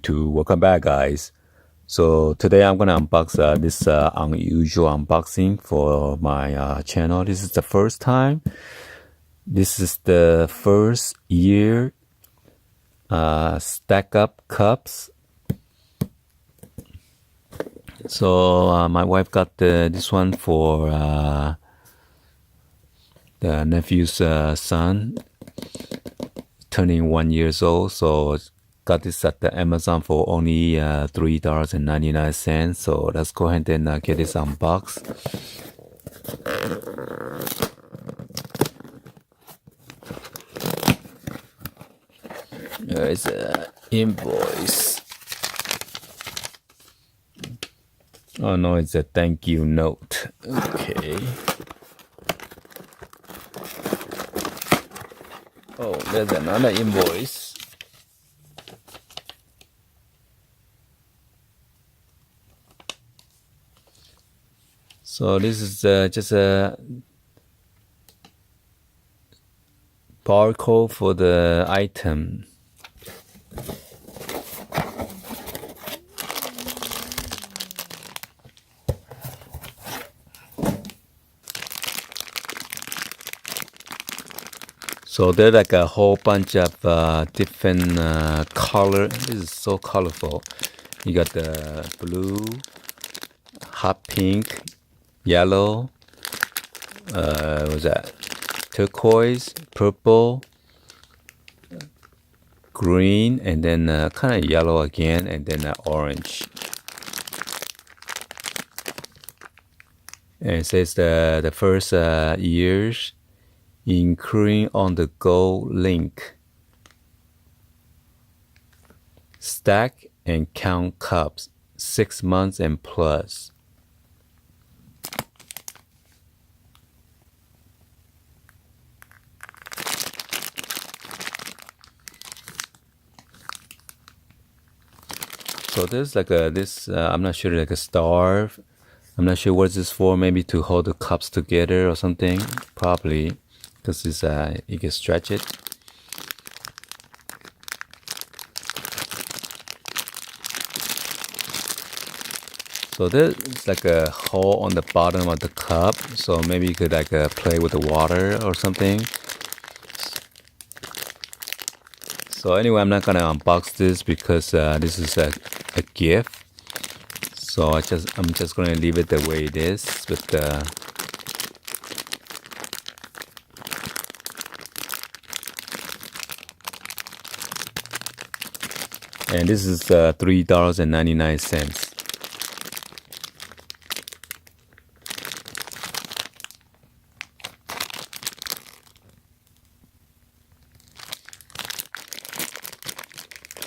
YouTube. Welcome back, guys. So today I'm gonna unbox this unusual unboxing for my channel. This is the first time. This is the first year stack up cups. So my wife got this one for the nephew's son, turning 1 year old. So got this at the Amazon for only $3.99. So let's go ahead and get this unboxed. There is an invoice. Oh no, it's a thank you note. Okay. Oh, there's another invoice. So this is just a barcode for the item. So there's like a whole bunch of different color. This is so colorful. You got the blue, hot pink, yellow, what's that? Turquoise, purple, green, and then kind of yellow again, and then orange. And it says the first years, including on the go link. Stack and count cups, 6 months and plus. So there's like I'm not sure, like a star. I'm not sure what this is for. Maybe to hold the cups together or something. Probably, because it's you can stretch it. So there's like a hole on the bottom of the cup. So maybe you could like play with the water or something. So anyway, I'm not gonna unbox this because this is a gift. So I'm just gonna leave it the way it is with the and this is $3.99.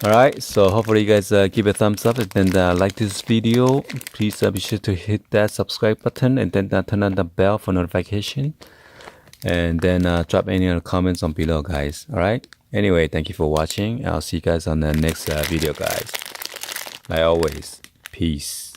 Alright, so hopefully you guys give a thumbs up and then like this video. Please be sure to hit that subscribe button and then turn on the bell for notification. And then drop any other comments on below, guys. Alright, anyway, thank you for watching. I'll see you guys on the next video, guys. Like always, peace.